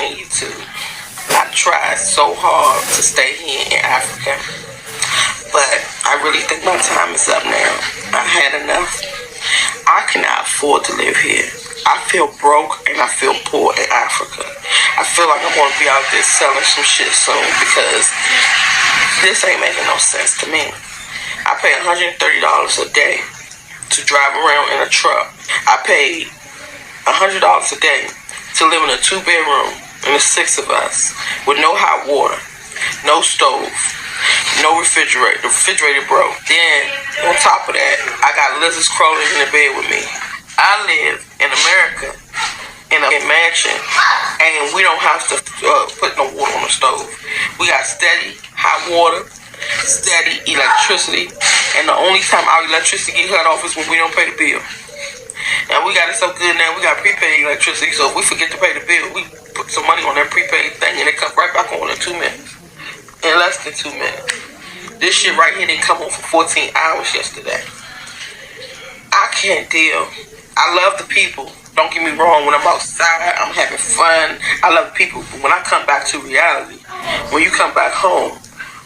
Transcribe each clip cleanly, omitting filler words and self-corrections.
saying YouTube. I tried so hard to stay here in Africa, but I really think my time is up now. I had enough. I cannot afford to live here. I feel broke and I feel poor in Africa. I feel like I'm going to be out there selling some shit soon because this ain't making no sense to me. I pay $130 a day to drive around in a truck. I paid $100 a day to live in a 2-bedroom and the 6 of us with no hot water, no stove, no refrigerator. The refrigerator broke. Then on top of that, I got lizards crawling in the bed with me. I live in America in a mansion, and we don't have to put no water on the stove. We got steady hot water, steady electricity, and the only time our electricity get cut off is when we don't pay the bill. And we got it so good now, we got prepaid electricity, so if we forget to pay the bill, we put some money on that prepaid thing, and it comes right back on in 2 minutes. In less than 2 minutes. This shit right here didn't come on for 14 hours yesterday. I can't deal. I love the people. Don't get me wrong, when I'm outside, I'm having fun. I love people, but when I come back to reality, when you come back home,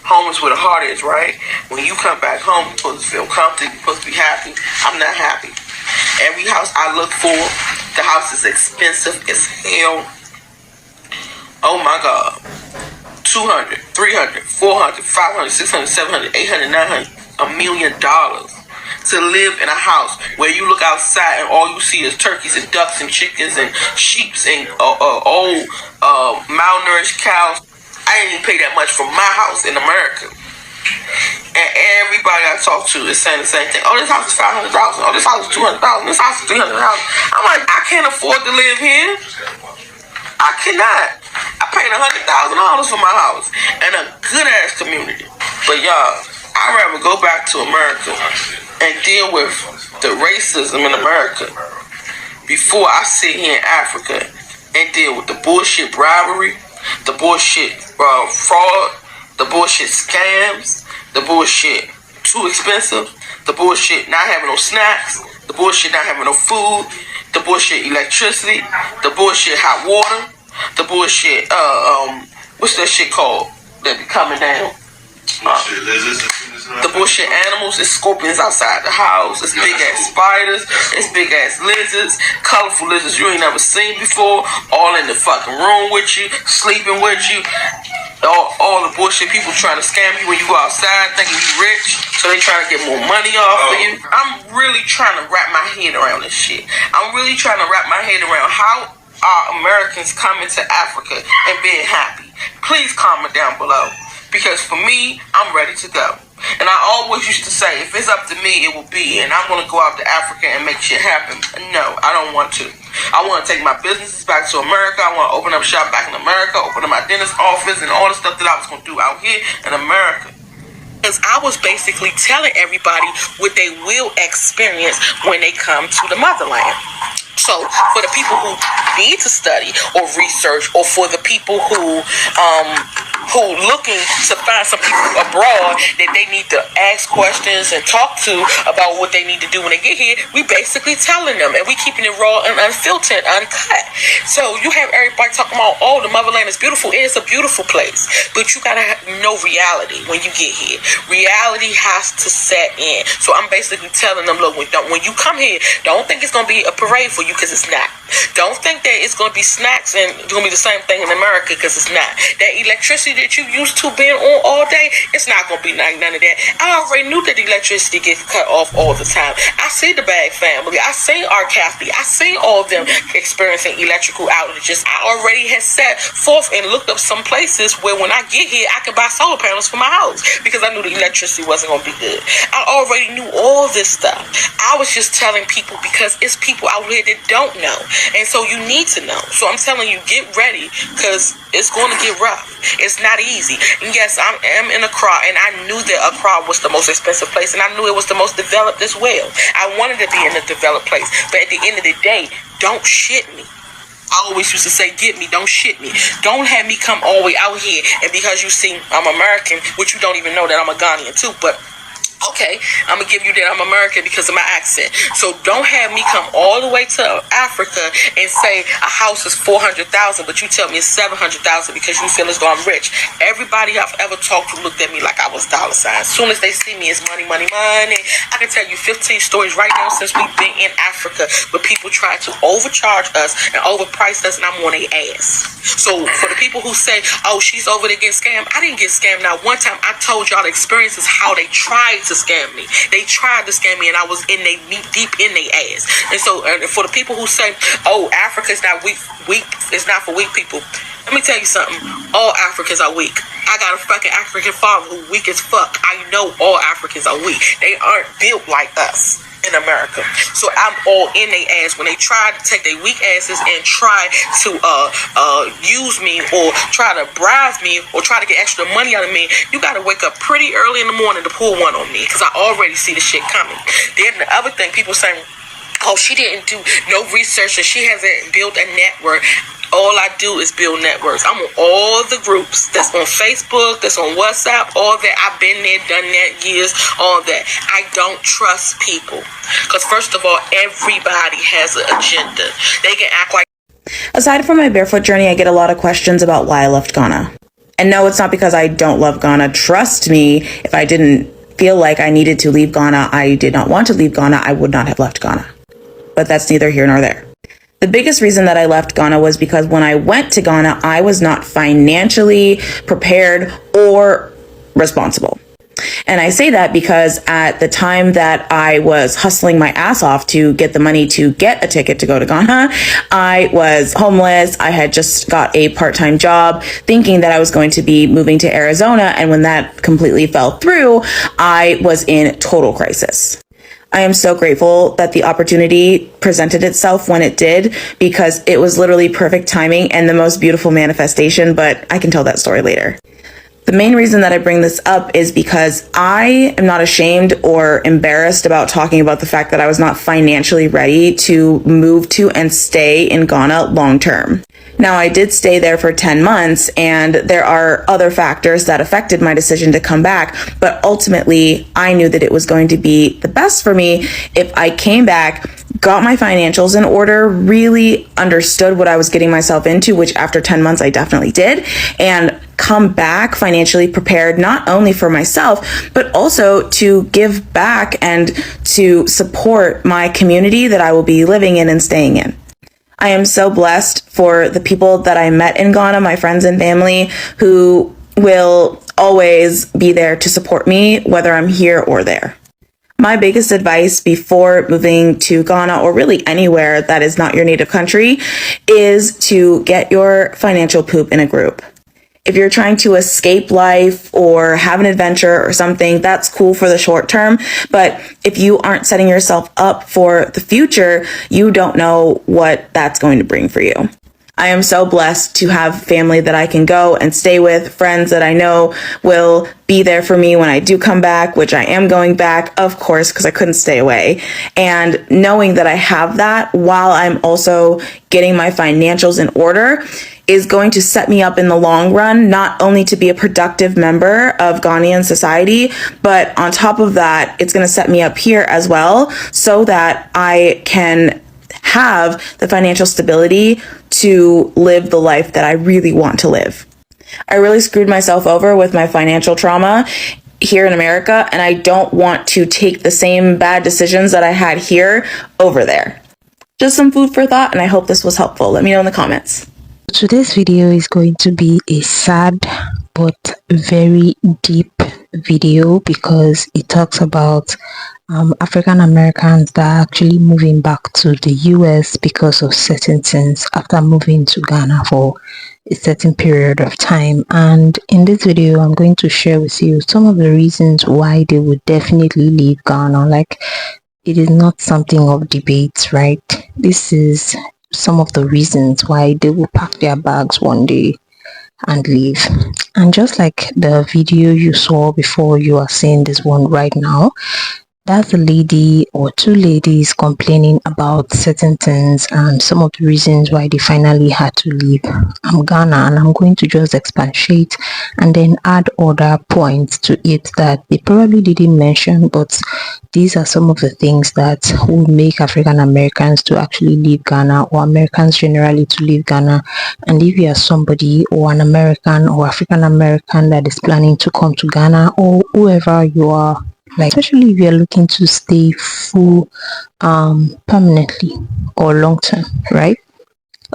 home is where the heart is, right? When you come back home, you're supposed to feel comfortable, you're supposed to be happy. I'm not happy. Every house I look for, the house is expensive as hell. Oh my God. $200, $300, $400, $500, $600, $700, $800, $900, $1 million to live in a house where you look outside and all you see is turkeys and ducks and chickens and sheep and old malnourished cows. I didn't even pay that much for my house in America. And everybody I talk to is saying the same thing. Oh, this house is $500,000. Oh, this house is $200,000. This house is $300,000. I'm like, I can't afford to live here. I cannot. I paid $100,000 for my house and a good ass community. But y'all, I'd rather go back to America and deal with the racism in America before I sit here in Africa and deal with the bullshit bribery, the bullshit fraud, the bullshit scams, the bullshit too expensive, the bullshit not having no snacks, the bullshit not having no food, the bullshit electricity, the bullshit hot water, the bullshit what's that shit called that be coming down? The bullshit animals, it's scorpions outside the house, it's big ass spiders, it's big ass lizards, colorful lizards you ain't never seen before, all in the fucking room with you, sleeping with you. All the bullshit people trying to scam you when you go outside thinking you rich, so they trying to get more money off of you. I'm really trying to wrap my head around this shit. I'm really trying to wrap my head around how are Americans coming to Africa and being happy. Please comment down below, because for me, I'm ready to go. And I always used to say, if it's up to me, it will be. And I'm going to go out to Africa and make shit happen. No, I don't want to. I want to take my businesses back to America. I want to open up shop back in America, open up my dentist office, and all the stuff that I was going to do out here in America. Because I was basically telling everybody what they will experience when they come to the motherland. So for the people who need to study or research, or for the people who looking to find some people abroad that they need to ask questions and talk to about what they need to do when they get here, we basically telling them, and we keeping it raw and unfiltered, uncut. So you have everybody talking about, oh, the motherland is beautiful. It is a beautiful place, but you gotta know reality when you get here. Reality has to set in. So I'm basically telling them, look, when you come here, don't think it's gonna be a parade for you, because it's not. Don't think that it's gonna be snacks and it's gonna be the same thing in America, because it's not. That electricity that you used to being on all day, it's not gonna be none of that. I already knew that the electricity gets cut off all the time. I see the Bag family, I seen R. Kathy, I seen all of them experiencing electrical outages. I already had set forth and looked up some places where when I get here, I can buy solar panels for my house, because I knew the electricity wasn't gonna be good. I already knew all this stuff. I was just telling people because it's people out here that don't know, and so you need to know. So I'm telling you, get ready, because it's going to get rough. It's not easy. And yes, I am in Accra, and I knew that Accra was the most expensive place, and I knew it was the most developed as well. I wanted to be in a developed place, but at the end of the day, don't shit me. I always used to say, get me, don't shit me. Don't have me come all the way out here, and because you see I'm American, which you don't even know that I'm a Ghanaian too, but okay. Okay, I'm gonna give you that I'm American because of my accent. So don't have me come all the way to Africa and say a house is 400,000, but you tell me it's 700,000 because you feel as though I'm rich. Everybody I've ever talked to looked at me like I was dollar signs. As soon as they see me, it's money, money, money. I can tell you 15 stories right now since we've been in Africa, where people try to overcharge us and overprice us, and I'm on their ass. So for the people who say, "Oh, she's over there getting scammed," I didn't get scammed. Now one time I told y'all the experiences how they tried to scam me. They tried to scam me, and I was in they deep in their ass. And so, for the people who say, "Oh, Africa is not weak is not for weak people," let me tell you something. All Africans are weak. I got a fucking African father who weak as fuck. I know all Africans are weak. They aren't built like us in America. So I'm all in their ass when they try to take their weak asses and try to use me or try to bribe me or try to get extra money out of me. You gotta wake up pretty early in the morning to pull one on me, because I already see the shit coming. Then the other thing, people saying, "Oh, she didn't do no research and she hasn't built a network." All I do is build networks. I'm on all the groups that's on Facebook, that's on WhatsApp, all that. I've been there, done that, years, all that. I don't trust people. Because first of all, everybody has an agenda. They can act like... Aside from my barefoot journey, I get a lot of questions about why I left Ghana. And no, it's not because I don't love Ghana. Trust me, if I didn't feel like I needed to leave Ghana, I did not want to leave Ghana, I would not have left Ghana. But that's neither here nor there. The biggest reason that I left Ghana was because when I went to Ghana, I was not financially prepared or responsible. And I say that because at the time that I was hustling my ass off to get the money to get a ticket to go to Ghana, I was homeless. I had just got a part-time job thinking that I was going to be moving to Arizona. And when that completely fell through, I was in total crisis. I am so grateful that the opportunity presented itself when it did, because it was literally perfect timing and the most beautiful manifestation, but I can tell that story later. The main reason that I bring this up is because I am not ashamed or embarrassed about talking about the fact that I was not financially ready to move to and stay in Ghana long term. Now, I did stay there for 10 months, and there are other factors that affected my decision to come back, but ultimately, I knew that it was going to be the best for me if I came back, got my financials in order, really understood what I was getting myself into, which after 10 months, I definitely did, and come back financially prepared, not only for myself, but also to give back and to support my community that I will be living in and staying in. I am so blessed for the people that I met in Ghana, my friends and family, who will always be there to support me, whether I'm here or there. My biggest advice before moving to Ghana, or really anywhere that is not your native country, is to get your financial poop in a group. If you're trying to escape life or have an adventure or something, that's cool for the short term. But if you aren't setting yourself up for the future, you don't know what that's going to bring for you. I am so blessed to have family that I can go and stay with, friends that I know will be there for me when I do come back, which I am going back, of course, because I couldn't stay away. And knowing that I have that while I'm also getting my financials in order is going to set me up in the long run, not only to be a productive member of Ghanaian society, but on top of that, it's going to set me up here as well so that I can have the financial stability to live the life that I really want to live. I really screwed myself over with my financial trauma here in America, and I don't want to take the same bad decisions that I had here over there. Just some food for thought, and I hope this was helpful. Let me know in the comments. Today's video is going to be a sad but very deep video because it talks about African Americans that are actually moving back to the US because of certain things after moving to Ghana for a certain period of time. And in this video, I'm going to share with you some of the reasons why they would definitely leave Ghana. Like, it is not something of debate, right? This is some of the reasons why they will pack their bags one day and leave. And just like the video you saw before, you are seeing this one right now, That's a lady or two ladies complaining about certain things and some of the reasons why they finally had to leave Ghana, and I'm going to just expatiate and then add other points to it that they probably didn't mention, but these are some of the things that will make African Americans to actually leave Ghana, or Americans generally to leave Ghana. And if you are somebody or an American or African American that is planning to come to Ghana, or whoever you are, like especially if you're looking to stay full permanently or long term, right?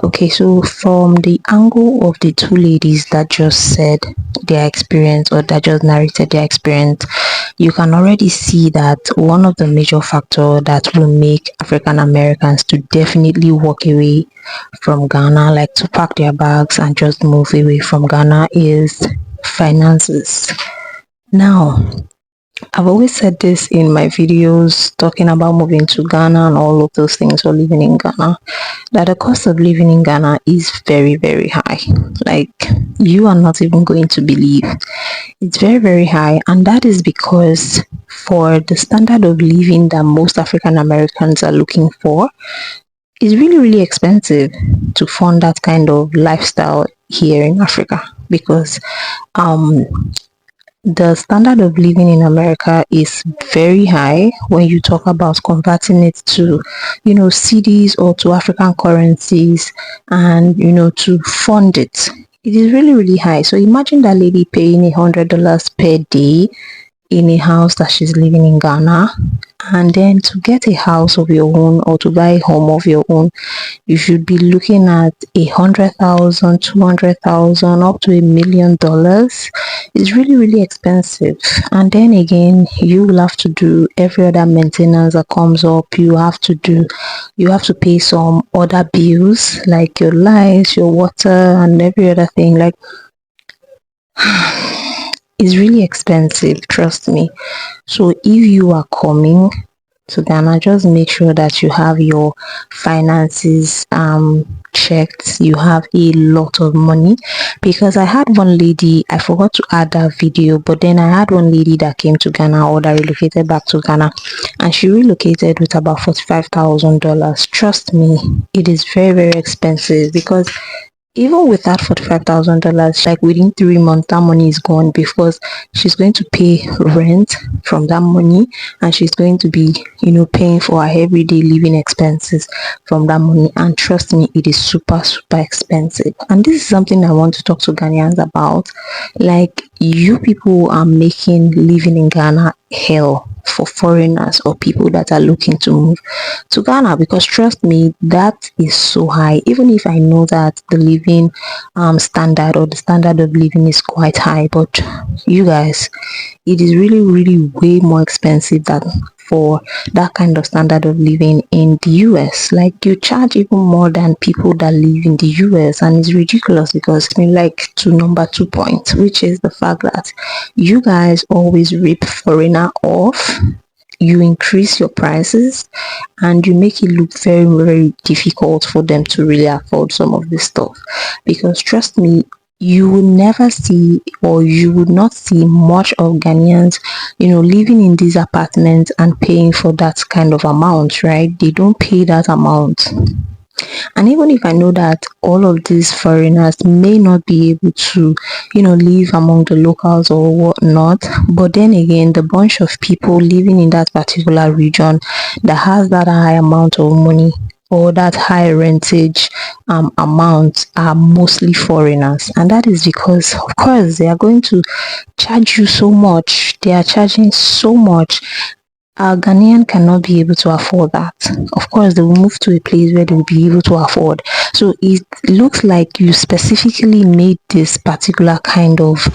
Okay, so from the angle of the two ladies that just said their experience, or that just narrated their experience, you can already see that one of the major factor that will make African Americans to definitely walk away from Ghana, like to pack their bags and just move away from Ghana, is finances. Now, I've always said this in my videos talking about moving to Ghana and all of those things, or living in Ghana, that the cost of living in Ghana is very, very high. Like, you are not even going to believe. It's very, very high. And that is because for the standard of living that most African Americans are looking for, it's really, really expensive to fund that kind of lifestyle here in Africa, because um the standard of living in America is very high when you talk about converting it to, cities or to African currencies, and, to fund it. It is really, really high. So imagine that lady paying $100 per day in a house that she's living in Ghana, and then to get a house of your own or to buy a home of your own, you should be looking at 100,000, 200,000, up to $1 million. It's really, really expensive. And then again, you will have to do every other maintenance that comes up. You have to pay some other bills like your lights, your water, and every other thing. Like, it's really expensive, trust me. So if you are coming to Ghana, just make sure that you have your finances checked. You have a lot of money, because I had one lady, I forgot to add that video, but then I had one lady that came to Ghana, or that relocated back to Ghana, and she relocated with about $45,000. Trust me, it is very, very expensive, because even with that $45,000, like within 3 months, that money is gone, because she's going to pay rent from that money, and she's going to be, paying for her everyday living expenses from that money. And trust me, it is super, super expensive. And this is something I want to talk to Ghanaians about. Like, you people are making living in Ghana hell for foreigners or people that are looking to move to Ghana, because trust me, that is so high. Even if I know that the living standard, or the standard of living, is quite high, but you guys, it is really, really way more expensive than for that kind of standard of living in the US. Like, you charge even more than people that live in the US, and it's ridiculous, because I mean, like, to number 2 point, which is the fact that you guys always rip foreigner off. You increase your prices, and you make it look very, very difficult for them to really afford some of this stuff. Because trust me, you will never see, or you would not see much of Ghanaians, living in these apartments and paying for that kind of amount, right? They don't pay that amount. And even if I know that all of these foreigners may not be able to, live among the locals or whatnot, but then again, the bunch of people living in that particular region that has that high amount of money, or that high rentage amount, are mostly foreigners. And that is because, of course, they are going to charge you so much. They are charging so much. A Ghanaian cannot be able to afford that. Of course, they will move to a place where they will be able to afford. So it looks like you specifically made this particular kind of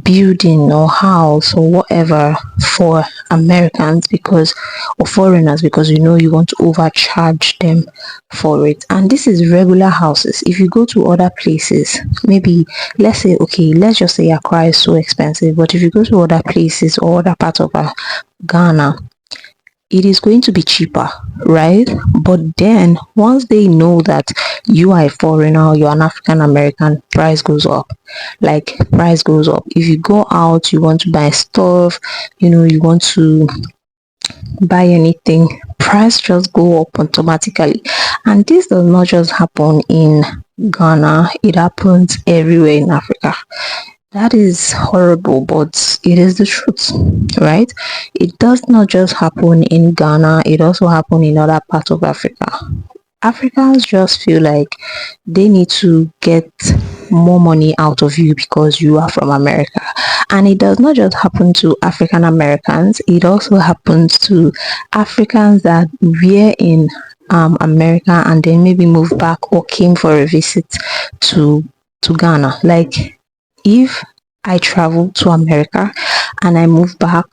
building or house or whatever for Americans, because, or foreigners, because you want to overcharge them for it. And this is regular houses. If you go to other places, maybe, let's say, okay, let's just say Accra is so expensive, but if you go to other places or other parts of Ghana, it is going to be cheaper, right? But then once they know that you are a foreigner, you're an African American, price goes up. Like, price goes up. If you go out, you want to buy stuff, you want to buy anything, price just go up automatically. And this does not just happen in Ghana, it happens everywhere in Africa. That is horrible, but it is the truth, right? It does not just happen in Ghana, it also happens in other parts of Africa. Africans just feel like they need to get more money out of you because you are from America. And it does not just happen to African Americans, it also happens to Africans that were in America and then maybe moved back or came for a visit to Ghana. Like if I travel to America and I move back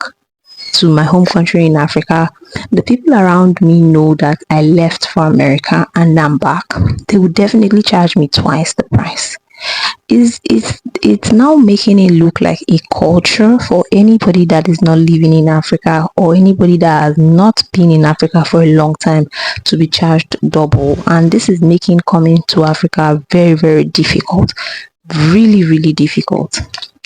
to my home country in Africa, the people around me know that I left for America and I'm back. They would definitely charge me twice the price. It's now making it look like a culture for anybody that is not living in Africa or anybody that has not been in Africa for a long time to be charged double. And this is making coming to Africa very, very difficult. Really, really difficult.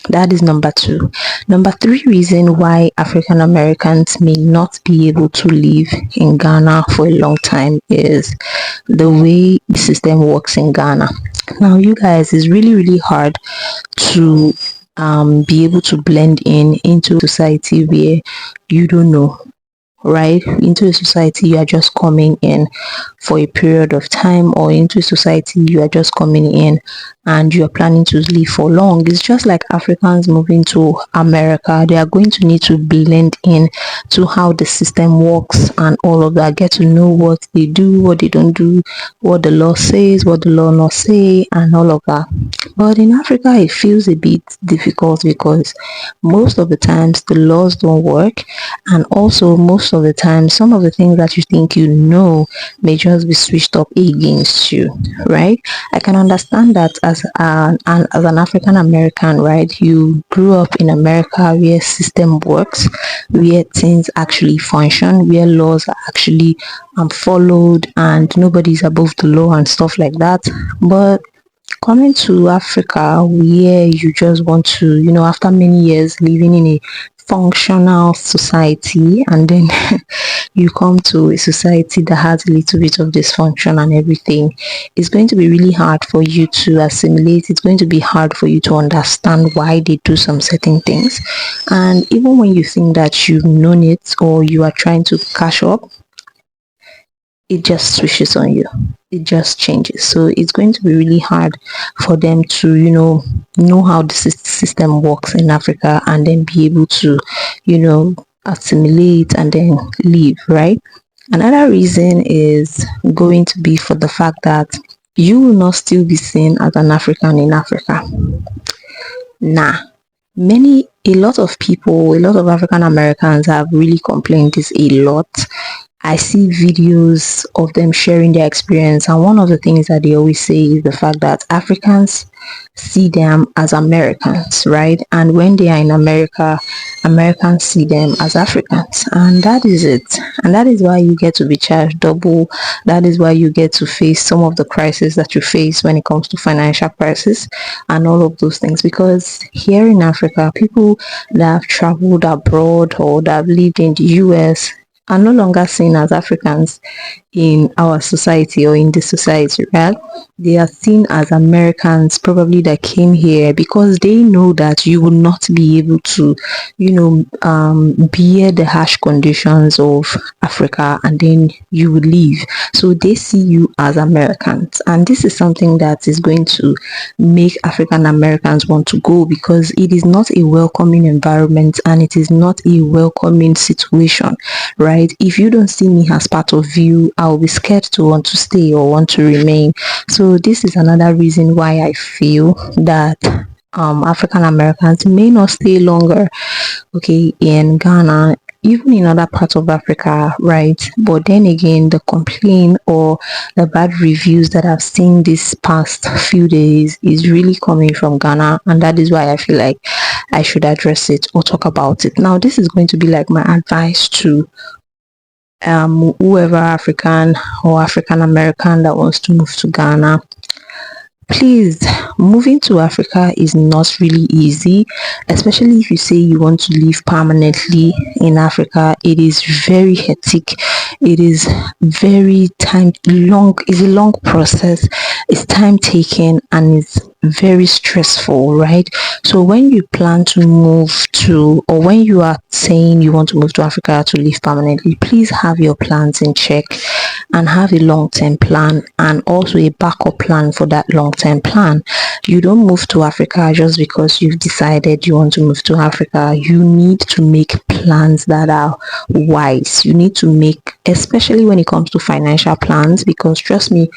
That is number two. Number three reason why African Americans may not be able to live in Ghana for a long time is the way the system works in Ghana. Now, you guys, it's really, really hard to be able to blend in into society where you don't know, right? Into a society you are just coming in for a period of time, or into a society you are just coming in and you are planning to live for long. It's just like Africans moving to America. They are going to need to blend in to how the system works and all of that, get to know what they do, what they don't do, what the law says, what the law not say, and all of that. But in Africa it feels a bit difficult because most of the times the laws don't work, and also most of the time some of the things that you think you know may just be switched up against you, right? I can understand that as an African American, right? You grew up in America where system works, where things actually function, where laws are actually followed and nobody's above the law and stuff like that. But coming to Africa where you just want to, after many years living in a functional society, and then you come to a society that has a little bit of dysfunction and everything, it's going to be really hard for you to assimilate. It's going to be hard for you to understand why they do some certain things. And even when you think that you've known it or you are trying to catch up, it just switches on you. It just changes. So it's going to be really hard for them to know how the system works in Africa and then be able to assimilate and then leave, right? Another reason is going to be for the fact that you will not still be seen as an African in Africa. Nah, a lot of people, a lot of African Americans have really complained this a lot. I see videos of them sharing their experience, and one of the things that they always say is the fact that Africans see them as Americans, right? And when they are in America, Americans see them as Africans, and that is it. And that is why you get to be charged double. That is why you get to face some of the crises that you face when it comes to financial crisis and all of those things. Because here in Africa, people that have traveled abroad or that have lived in the US are no longer seen as Africans in our society or in the society, right? They are seen as Americans probably that came here because they know that you will not be able to, bear the harsh conditions of Africa, and then you will leave. So they see you as Americans, and this is something that is going to make African Americans want to go, because it is not a welcoming environment and it is not a welcoming situation, right? If you don't see me as part of you, I'll be scared to want to stay or want to remain. So this is another reason why I feel that African Americans may not stay longer, okay, in Ghana, even in other parts of Africa, right? But then again, the complaint or the bad reviews that I've seen this past few days is really coming from Ghana, and that is why I feel like I should address it or talk about it. Now, this is going to be like my advice to whoever African or African American that wants to move to Ghana. please, moving to Africa is not really easy, especially if you say you want to live permanently in Africa. It is very hectic. It is very time long. It's a long process. It's time taking and it's very stressful, right? So when you plan to move to, or when you are saying you want to move to Africa to live permanently, please have your plans in check and have a long-term plan and also a backup plan for that long-term plan. You don't move to Africa just because you've decided you want to move to Africa. You need to make plans that are wise. You need to make, especially when it comes to financial plans, because trust me,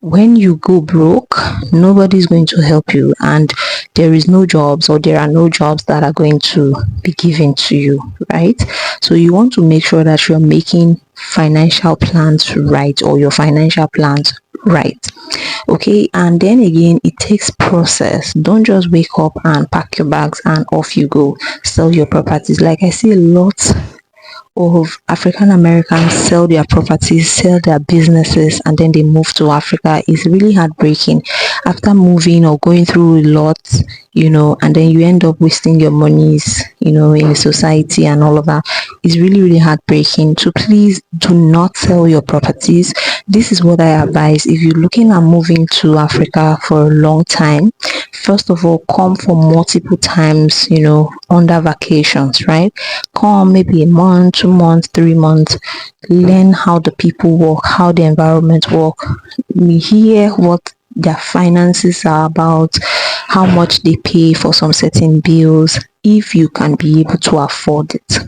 when you go broke, nobody's going to help you, and there is no jobs, or there are no jobs that are going to be given to you, right? So you want to make sure that you're making financial plans right, or your financial plans right. Okay, and then again, it takes process. Don't just wake up and pack your bags and off you go, sell your properties. Like I see a lot of African Americans sell their properties, sell their businesses, and then they move to Africa. It's really heartbreaking. After moving or going through a lot, and then you end up wasting your monies, in the society and all of that. It's really, really heartbreaking. So please do not sell your properties. This is what I advise. If you're looking at moving to Africa for a long time, first of all, come for multiple times, under vacations, right? Come maybe a month, 2 months, 3 months, learn how the people work, how the environment work, hear what their finances are about, how much they pay for some certain bills, if you can be able to afford it.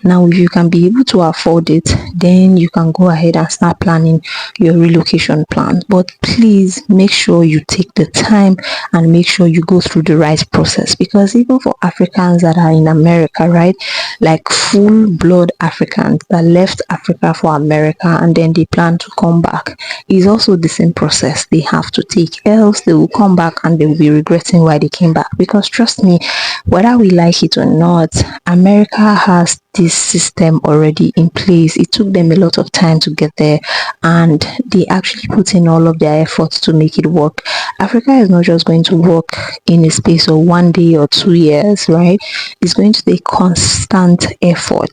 Now, if you can be able to afford it, then you can go ahead and start planning your relocation plan. But please make sure you take the time and make sure you go through the right process, because even for Africans that are in America, right, like full blood Africans that left Africa for America and then they plan to come back, is also the same process they have to take, else they will come back and they will be regretting why they came back. Because trust me, whether we like it or not, America has this system already in place. It took them a lot of time to get there, and they actually put in all of their efforts to make it work. Africa is not just going to work in a space of 1 day or 2 years, right? It's going to take constant effort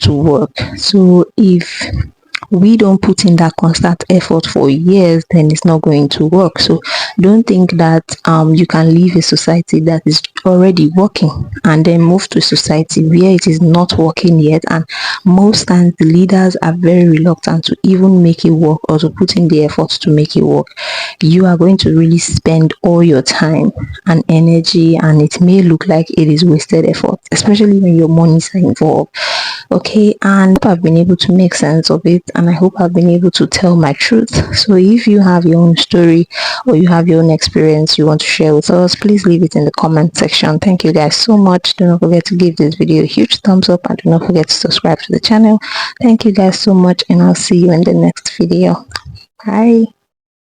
to work. So if we don't put in that constant effort for years, then it's not going to work. So don't think that you can leave a society that is already working and then move to a society where it is not working yet. And most times the leaders are very reluctant to even make it work, or to put in the efforts to make it work. You are going to really spend all your time and energy, and it may look like it is wasted effort, especially when your monies are involved. Okay, and I've been able to make sense of it, and I hope I've been able to tell my truth. So if you have your own story, or you have your own experience you want to share with us, please leave it in the comment section. Thank you guys so much. Do not forget to give this video a huge thumbs up, and do not forget to subscribe to the channel. Thank you guys so much, and I'll see you in the next video. Bye.